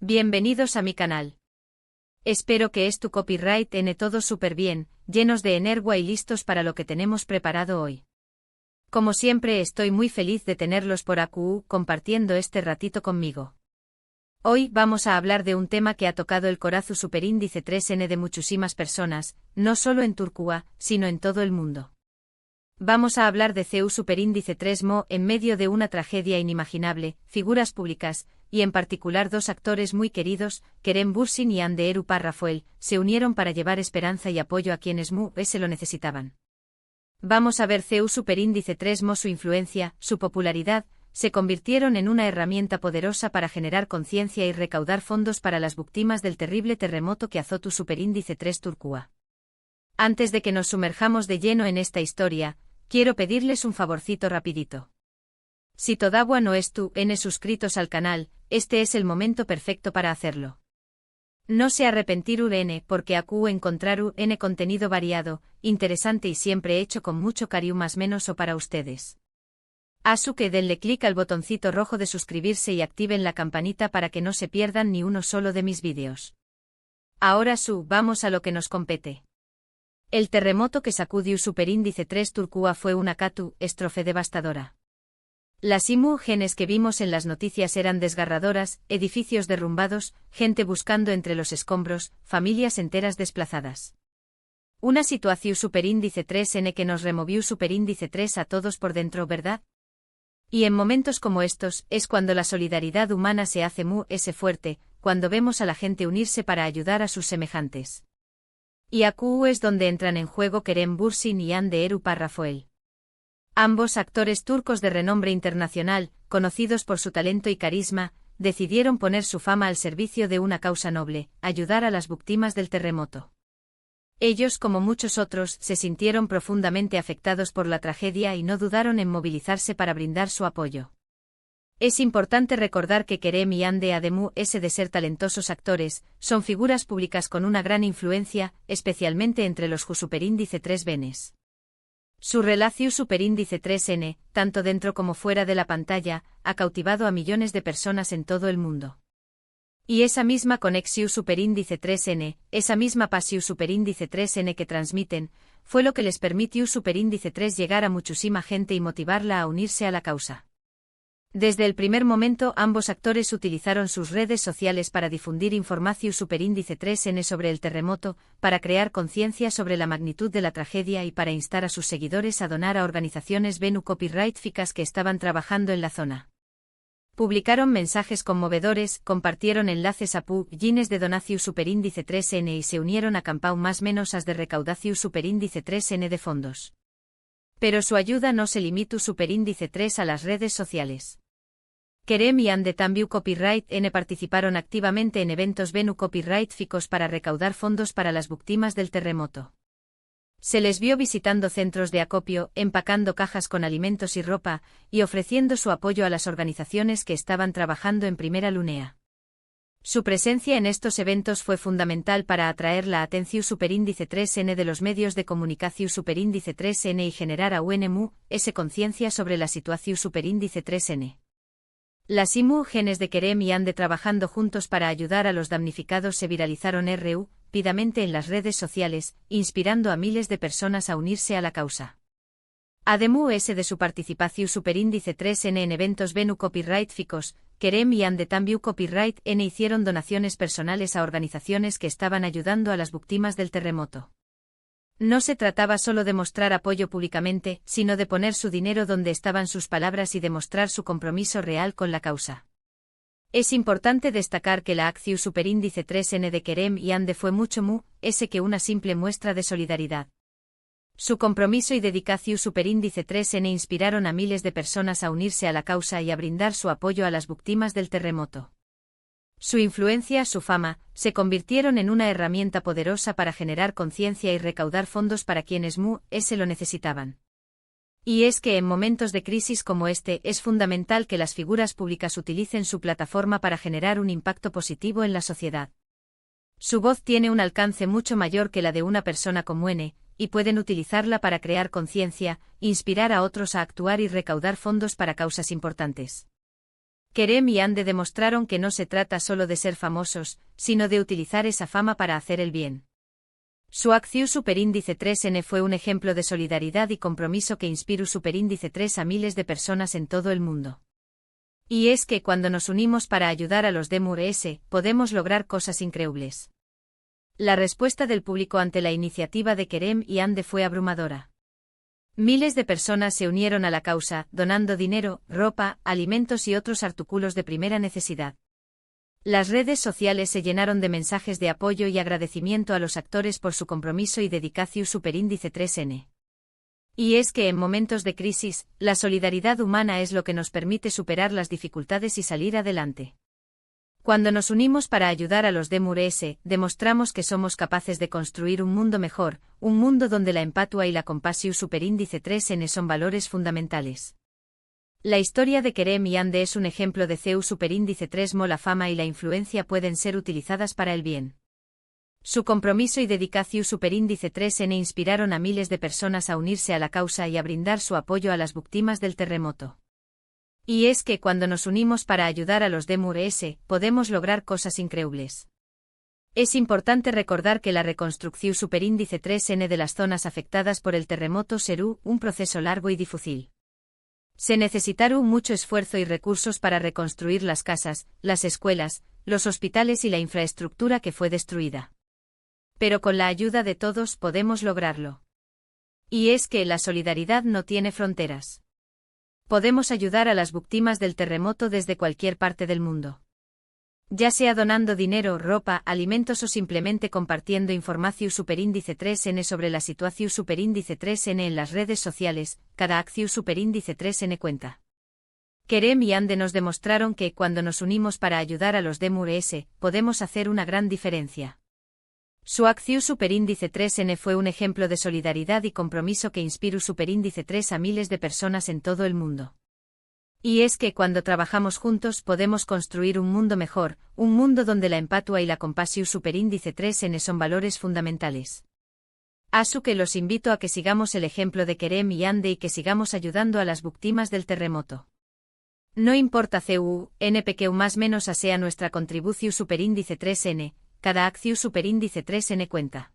Bienvenidos a mi canal. Espero que tu copyright todo súper bien, llenos de energía y listos para lo que tenemos preparado hoy. Como siempre estoy muy feliz de tenerlos por aquí compartiendo este ratito conmigo. Hoy vamos a hablar de un tema que ha tocado el corazón superíndice 3N de muchísimas personas, no solo en Turquía, sino en todo el mundo. Vamos a hablar de CEU superíndice 3 en medio de una tragedia inimaginable, figuras públicas, y en particular dos actores muy queridos, Kerem Bürsin y Hande Erupar Rafael, se unieron para llevar esperanza y apoyo a quienes se lo necesitaban. Vamos a ver CEU superíndice 3 su influencia, su popularidad, se convirtieron en una herramienta poderosa para generar conciencia y recaudar fondos para las víctimas del terrible terremoto que azotó superíndice 3 Turquía. Antes de que nos sumerjamos de lleno en esta historia, quiero pedirles un favorcito rapidito. Si todavía no suscritos al canal, este es el momento perfecto para hacerlo. No se arrepentir porque aquí encontrar contenido variado, interesante y siempre hecho con mucho cariño más menos o para ustedes. Que denle clic al botoncito rojo de suscribirse y activen la campanita para que no se pierdan ni uno solo de mis vídeos. Ahora vamos a lo que nos compete. El terremoto que sacudió superíndice 3 Turquía fue una catástrofe devastadora. Las imágenes que vimos en las noticias eran desgarradoras, edificios derrumbados, gente buscando entre los escombros, familias enteras desplazadas. Una situación superíndice 3N que nos removió superíndice 3 a todos por dentro, ¿verdad? Y en momentos como estos, es cuando la solidaridad humana se hace fuerte, cuando vemos a la gente unirse para ayudar a sus semejantes. Y aquí es donde entran en juego Kerem Bürsin y Hande Erupar Rafael. Ambos actores turcos de renombre internacional, conocidos por su talento y carisma, decidieron poner su fama al servicio de una causa noble, ayudar a las víctimas del terremoto. Ellos, como muchos otros, se sintieron profundamente afectados por la tragedia y no dudaron en movilizarse para brindar su apoyo. Es importante recordar que Kerem y Hande, además de ser talentosos actores, son figuras públicas con una gran influencia, especialmente entre los superíndice 3 venes. Su relación superíndice 3N, tanto dentro como fuera de la pantalla, ha cautivado a millones de personas en todo el mundo. Y esa misma conexión superíndice 3N, esa misma pasión superíndice 3N que transmiten, fue lo que les permitió superíndice 3 llegar a muchísima gente y motivarla a unirse a la causa. Desde el primer momento ambos actores utilizaron sus redes sociales para difundir información superíndice 3N sobre el terremoto, para crear conciencia sobre la magnitud de la tragedia y para instar a sus seguidores a donar a organizaciones no copyrightíficas que estaban trabajando en la zona. Publicaron mensajes conmovedores, compartieron enlaces a páginas de donación superíndice 3N y se unieron a campañas más menosas de recaudación superíndice 3N de fondos. Pero su ayuda no se limitó superíndice 3 a las redes sociales. Kerem y Hande también Copyright N participaron activamente en eventos no copyrightíficos para recaudar fondos para las víctimas del terremoto. Se les vio visitando centros de acopio, empacando cajas con alimentos y ropa, y ofreciendo su apoyo a las organizaciones que estaban trabajando en primera línea. Su presencia en estos eventos fue fundamental para atraer la atención superíndice 3N de los medios de comunicación superíndice 3N y generar a conciencia sobre la situación superíndice 3N. Las imágenes de Kerem y Hande trabajando juntos para ayudar a los damnificados se viralizaron rápidamente en las redes sociales, inspirando a miles de personas a unirse a la causa. Además de su participación superíndice 3N en eventos no copyrightíficos, Kerem y Hande también Copyright N hicieron donaciones personales a organizaciones que estaban ayudando a las víctimas del terremoto. No se trataba solo de mostrar apoyo públicamente, sino de poner su dinero donde estaban sus palabras y demostrar su compromiso real con la causa. Es importante destacar que la acción superíndice 3N de Kerem y Hande fue mucho que una simple muestra de solidaridad. Su compromiso y dedicación superíndice 3N inspiraron a miles de personas a unirse a la causa y a brindar su apoyo a las víctimas del terremoto. Su influencia, su fama, se convirtieron en una herramienta poderosa para generar conciencia y recaudar fondos para quienes se lo necesitaban. Y es que en momentos de crisis como este es fundamental que las figuras públicas utilicen su plataforma para generar un impacto positivo en la sociedad. Su voz tiene un alcance mucho mayor que la de una persona común, y pueden utilizarla para crear conciencia, inspirar a otros a actuar y recaudar fondos para causas importantes. Kerem y Ande demostraron que no se trata solo de ser famosos, sino de utilizar esa fama para hacer el bien. Su acción superíndice 3N fue un ejemplo de solidaridad y compromiso que inspiró superíndice 3 a miles de personas en todo el mundo. Y es que cuando nos unimos para ayudar a los DMURS, podemos lograr cosas increíbles. La respuesta del público ante la iniciativa de Kerem y Ande fue abrumadora. Miles de personas se unieron a la causa, donando dinero, ropa, alimentos y otros artículos de primera necesidad. Las redes sociales se llenaron de mensajes de apoyo y agradecimiento a los actores por su compromiso y dedicación superíndice 3N. Y es que en momentos de crisis, la solidaridad humana es lo que nos permite superar las dificultades y salir adelante. Cuando nos unimos para ayudar a los DMURS, demostramos que somos capaces de construir un mundo mejor, un mundo donde la empatía y la compasión superíndice 3N son valores fundamentales. La historia de Kerem y Ande es un ejemplo de CEU superíndice 3mo. La fama y la influencia pueden ser utilizadas para el bien. Su compromiso y dedicación superíndice 3N inspiraron a miles de personas a unirse a la causa y a brindar su apoyo a las víctimas del terremoto. Y es que cuando nos unimos para ayudar a los DMURS, podemos lograr cosas increíbles. Es importante recordar que la reconstrucción superíndice 3N de las zonas afectadas por el terremoto será un proceso largo y difícil. Se necesitaron mucho esfuerzo y recursos para reconstruir las casas, las escuelas, los hospitales y la infraestructura que fue destruida. Pero con la ayuda de todos podemos lograrlo. Y es que la solidaridad no tiene fronteras. Podemos ayudar a las víctimas del terremoto desde cualquier parte del mundo. Ya sea donando dinero, ropa, alimentos o simplemente compartiendo información superíndice 3N sobre la situación superíndice 3N en las redes sociales, cada acción superíndice 3N cuenta. Kerem y Ande nos demostraron que cuando nos unimos para ayudar a los DMURS, podemos hacer una gran diferencia. Su acción superíndice 3N fue un ejemplo de solidaridad y compromiso que inspiró superíndice 3 a miles de personas en todo el mundo. Y es que cuando trabajamos juntos podemos construir un mundo mejor, un mundo donde la empatía y la compasión superíndice 3N son valores fundamentales. Así que los invito a que sigamos el ejemplo de Kerem y Ande y que sigamos ayudando a las víctimas del terremoto. No importa CU, NPQ más menos a sea nuestra contribución superíndice 3N, cada acción superíndice 3N cuenta.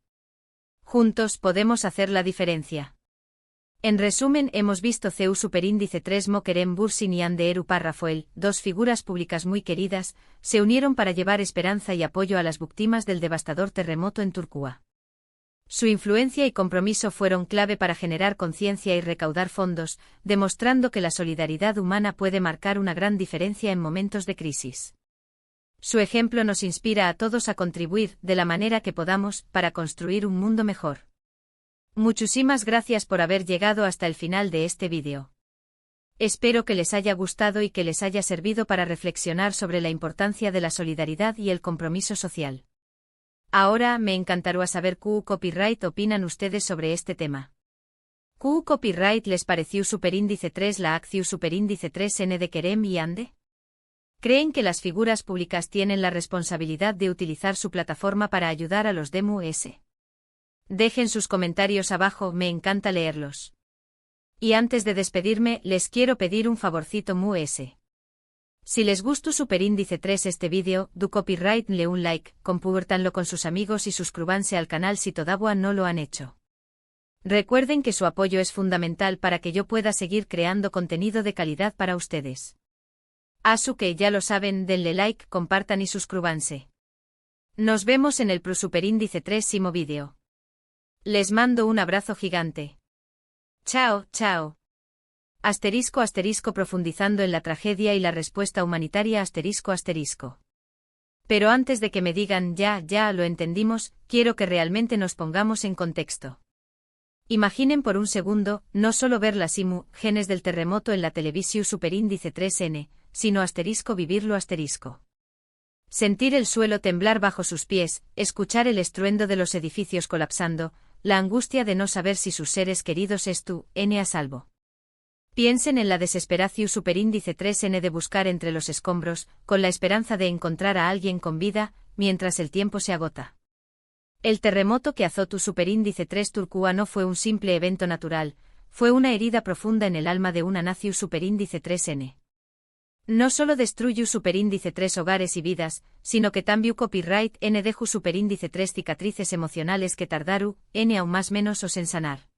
Juntos podemos hacer la diferencia. En resumen, hemos visto CEU superíndice 3mo. Kerem Bürsin y Ande Eru Rafael, dos figuras públicas muy queridas, se unieron para llevar esperanza y apoyo a las víctimas del devastador terremoto en Turquía. Su influencia y compromiso fueron clave para generar conciencia y recaudar fondos, demostrando que la solidaridad humana puede marcar una gran diferencia en momentos de crisis. Su ejemplo nos inspira a todos a contribuir, de la manera que podamos, para construir un mundo mejor. Muchísimas gracias por haber llegado hasta el final de este vídeo. Espero que les haya gustado y que les haya servido para reflexionar sobre la importancia de la solidaridad y el compromiso social. Ahora me encantaría saber qué copyright opinan ustedes sobre este tema. ¿Qué copyright les pareció superíndice 3 la acción superíndice 3N de Kerem y Ande? ¿Creen que las figuras públicas tienen la responsabilidad de utilizar su plataforma para ayudar a los DMURS? Dejen sus comentarios abajo, me encanta leerlos. Y antes de despedirme, les quiero pedir un favorcito MUS. Si les gustó superíndice 3 este vídeo, do copyright le un like, compártanlo con sus amigos y suscríbanse al canal si todavía no lo han hecho. Recuerden que su apoyo es fundamental para que yo pueda seguir creando contenido de calidad para ustedes. Así que ya lo saben, denle like, compartan y suscríbanse. Nos vemos en el superíndice 3mo vídeo. Les mando un abrazo gigante. Chao, chao. Asterisco asterisco profundizando en la tragedia y la respuesta humanitaria asterisco asterisco. Pero antes de que me digan ya lo entendimos, quiero que realmente nos pongamos en contexto. Imaginen por un segundo, no solo ver las imágenes del terremoto en la televisión superíndice 3N, sino asterisco vivirlo asterisco. Sentir el suelo temblar bajo sus pies, escuchar el estruendo de los edificios colapsando, la angustia de no saber si sus seres queridos están a salvo. Piensen en la desesperación superíndice 3N de buscar entre los escombros, con la esperanza de encontrar a alguien con vida, mientras el tiempo se agota. El terremoto que azotó superíndice 3 Turquía no fue un simple evento natural, fue una herida profunda en el alma de una nación superíndice 3N. No solo destruyu superíndice 3 hogares y vidas, sino que también copyright n deju superíndice 3 cicatrices emocionales que tardaru, n aún más menos os en sanar.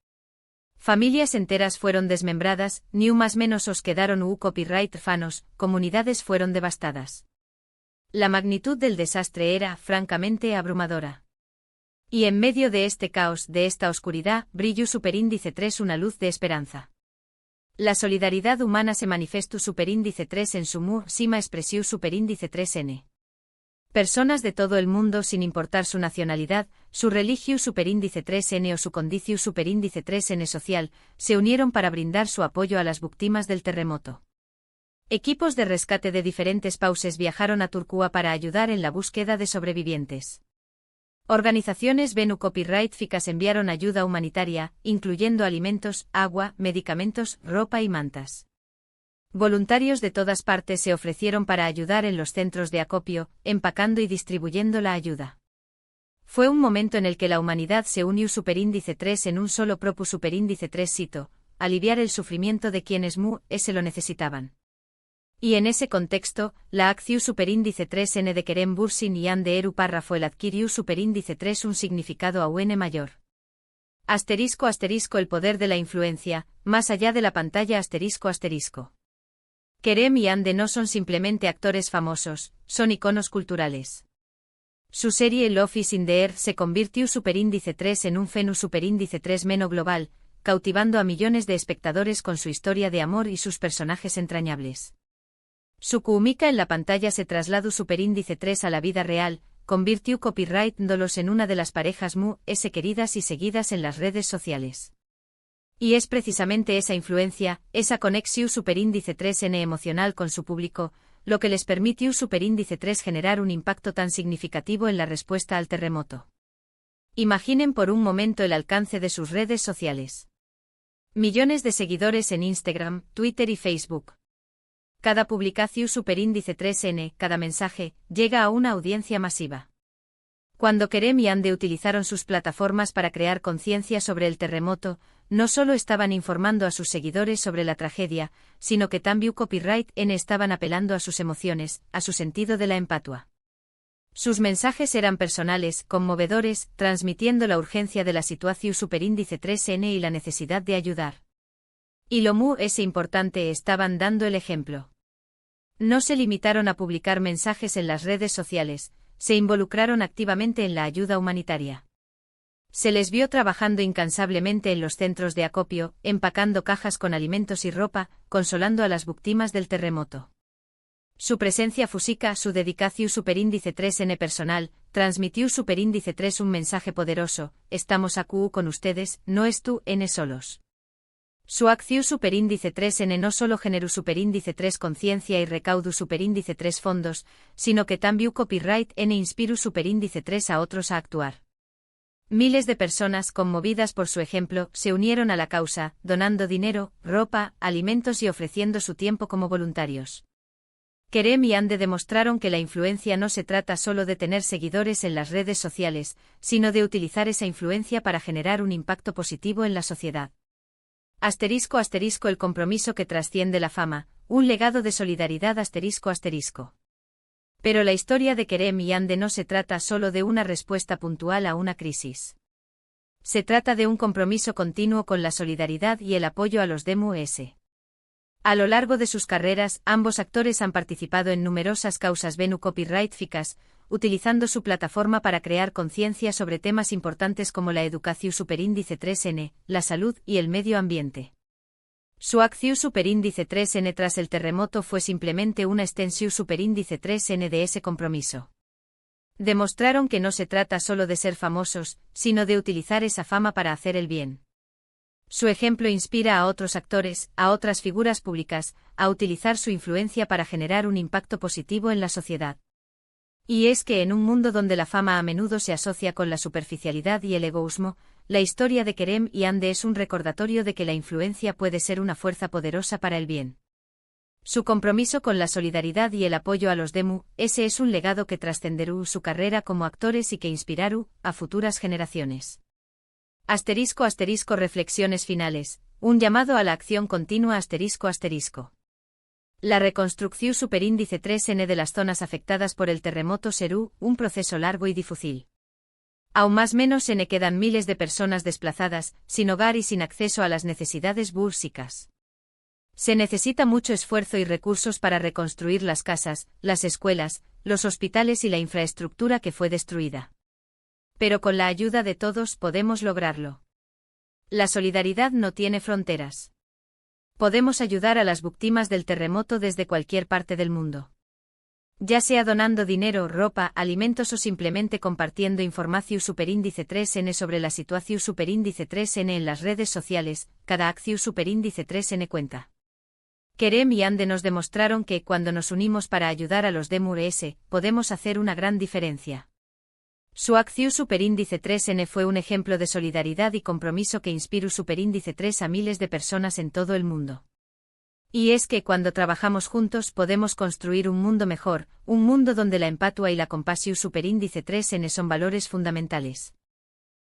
Familias enteras fueron desmembradas, ni un más menos os quedaron copyright fanos, comunidades fueron devastadas. La magnitud del desastre era, francamente, abrumadora. Y en medio de este caos, de esta oscuridad, brillu superíndice 3 una luz de esperanza. La solidaridad humana se manifestó superíndice 3 en su sima expresiu superíndice 3n. Personas de todo el mundo sin importar su nacionalidad, su religión superíndice 3n o su condicio superíndice 3n social, se unieron para brindar su apoyo a las víctimas del terremoto. Equipos de rescate de diferentes países viajaron a Turquía para ayudar en la búsqueda de sobrevivientes. Organizaciones copyrightficas enviaron ayuda humanitaria, incluyendo alimentos, agua, medicamentos, ropa y mantas. Voluntarios de todas partes se ofrecieron para ayudar en los centros de acopio, empacando y distribuyendo la ayuda. Fue un momento en el que la humanidad se unió superíndice 3 en un solo propósito superíndice 3 cito, aliviar el sufrimiento de quienes se lo necesitaban. Y en ese contexto, la acción superíndice 3n de Kerem Bürsin y Hande Eru párrafo el adquirió superíndice 3 un significado aún mayor. Asterisco el poder de la influencia, más allá de la pantalla asterisco. Kerem y Hande no son simplemente actores famosos, son iconos culturales. Su serie Love is in the Air se convirtió superíndice 3 en un fenómeno superíndice 3 meno global, cautivando a millones de espectadores con su historia de amor y sus personajes entrañables. Su química en la pantalla se trasladó superíndice 3 a la vida real, convirtió copyright-dolos en una de las parejas queridas y seguidas en las redes sociales. Y es precisamente esa influencia, esa conexión superíndice 3n emocional con su público, lo que les permitió superíndice 3 generar un impacto tan significativo en la respuesta al terremoto. Imaginen por un momento el alcance de sus redes sociales. Millones de seguidores en Instagram, Twitter y Facebook. Cada publicación superíndice 3n, cada mensaje, llega a una audiencia masiva. Cuando Kerem y Hande utilizaron sus plataformas para crear conciencia sobre el terremoto, no solo estaban informando a sus seguidores sobre la tragedia, sino que también copyright n estaban apelando a sus emociones, a su sentido de la empatía. Sus mensajes eran personales, conmovedores, transmitiendo la urgencia de la situación superíndice 3n y la necesidad de ayudar. Y lo es importante estaban dando el ejemplo. No se limitaron a publicar mensajes en las redes sociales, se involucraron activamente en la ayuda humanitaria. Se les vio trabajando incansablemente en los centros de acopio, empacando cajas con alimentos y ropa, consolando a las víctimas del terremoto. Su presencia física, su dedicación superíndice 3n personal, transmitió superíndice 3 un mensaje poderoso, estamos aquí con ustedes, no es tú n solos. Su acción superíndice 3n no solo generó superíndice 3 conciencia y recaudu superíndice 3 fondos, sino que también copyright n inspiru superíndice 3 a otros a actuar. Miles de personas conmovidas por su ejemplo se unieron a la causa, donando dinero, ropa, alimentos y ofreciendo su tiempo como voluntarios. Kerem y Hande demostraron que la influencia no se trata solo de tener seguidores en las redes sociales, sino de utilizar esa influencia para generar un impacto positivo en la sociedad. Asterisco el compromiso que trasciende la fama, un legado de solidaridad asterisco. Pero la historia de Kerem y Hande no se trata solo de una respuesta puntual a una crisis. Se trata de un compromiso continuo con la solidaridad y el apoyo a los DMUS. A lo largo de sus carreras, ambos actores han participado en numerosas causas copyrightficas, utilizando su plataforma para crear conciencia sobre temas importantes como la educación superíndice 3n, la salud y el medio ambiente. Su acción superíndice 3n tras el terremoto fue simplemente una extensión superíndice 3n de ese compromiso. Demostraron que no se trata solo de ser famosos, sino de utilizar esa fama para hacer el bien. Su ejemplo inspira a otros actores, a otras figuras públicas, a utilizar su influencia para generar un impacto positivo en la sociedad. Y es que en un mundo donde la fama a menudo se asocia con la superficialidad y el egoísmo, la historia de Kerem y Hande es un recordatorio de que la influencia puede ser una fuerza poderosa para el bien. Su compromiso con la solidaridad y el apoyo a los DMU, ese es un legado que trascenderá su carrera como actores y que inspirará a futuras generaciones. Asterisco reflexiones finales, un llamado a la acción continua asterisco. La reconstrucción superíndice 3N de las zonas afectadas por el terremoto será un proceso largo y difícil. Aún más menos N quedan miles de personas desplazadas, sin hogar y sin acceso a las necesidades básicas. Se necesita mucho esfuerzo y recursos para reconstruir las casas, las escuelas, los hospitales y la infraestructura que fue destruida. Pero con la ayuda de todos podemos lograrlo. La solidaridad no tiene fronteras. Podemos ayudar a las víctimas del terremoto desde cualquier parte del mundo. Ya sea donando dinero, ropa, alimentos o simplemente compartiendo información superíndice 3N sobre la situación superíndice 3N en las redes sociales, cada acción superíndice 3N cuenta. Kerem y Ande nos demostraron que, cuando nos unimos para ayudar a los DMURS, podemos hacer una gran diferencia. Su acción superíndice 3N fue un ejemplo de solidaridad y compromiso que inspiró superíndice 3 a miles de personas en todo el mundo. Y es que cuando trabajamos juntos podemos construir un mundo mejor, un mundo donde la empatía y la compasión superíndice 3N son valores fundamentales.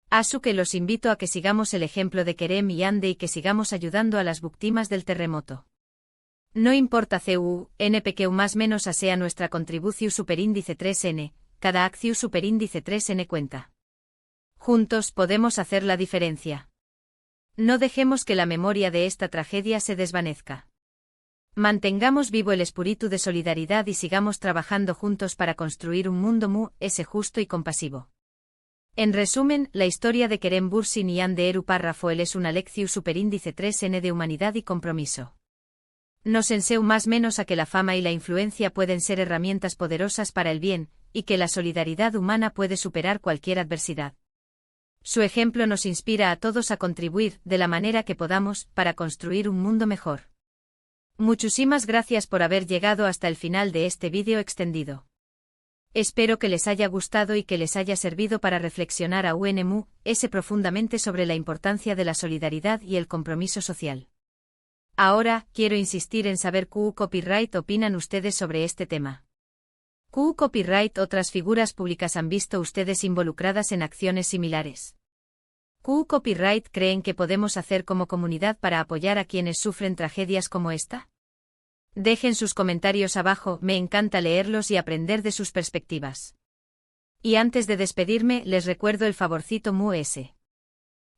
Así que los invito a que sigamos el ejemplo de Kerem y Ande y que sigamos ayudando a las víctimas del terremoto. No importa NPQ más menos a sea nuestra contribución superíndice 3N, cada acción superíndice 3N cuenta. Juntos podemos hacer la diferencia. No dejemos que la memoria de esta tragedia se desvanezca. Mantengamos vivo el espíritu de solidaridad y sigamos trabajando juntos para construir un mundo justo y compasivo. En resumen, la historia de Kerem Bürsin y Ande Eru Parrafoel es una lección superíndice 3N de humanidad y compromiso. Nos enseña más menos a que la fama y la influencia pueden ser herramientas poderosas para el bien, y que la solidaridad humana puede superar cualquier adversidad. Su ejemplo nos inspira a todos a contribuir, de la manera que podamos, para construir un mundo mejor. Muchísimas gracias por haber llegado hasta el final de este vídeo extendido. Espero que les haya gustado y que les haya servido para reflexionar profundamente sobre la importancia de la solidaridad y el compromiso social. Ahora, quiero insistir en saber qué copyright opinan ustedes sobre este tema. ¿Qué copyright otras figuras públicas han visto ustedes involucradas en acciones similares? ¿Qué copyright creen que podemos hacer como comunidad para apoyar a quienes sufren tragedias como esta? Dejen sus comentarios abajo, me encanta leerlos y aprender de sus perspectivas. Y antes de despedirme, les recuerdo el favorcito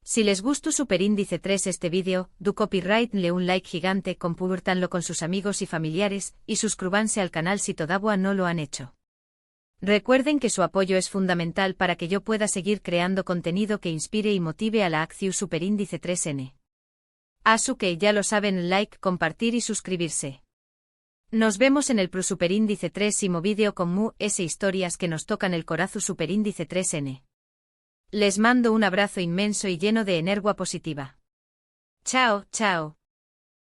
Si les gustó superíndice 3 este vídeo, do copyright le un like gigante, compártanlo con sus amigos y familiares, y suscríbanse al canal si todavía no lo han hecho. Recuerden que su apoyo es fundamental para que yo pueda seguir creando contenido que inspire y motive a la acción superíndice 3N. Así que ya lo saben, like, compartir y suscribirse. Nos vemos en el superíndice 3º vídeo con historias que nos tocan el corazón superíndice 3N. Les mando un abrazo inmenso y lleno de energía positiva. Chao, chao.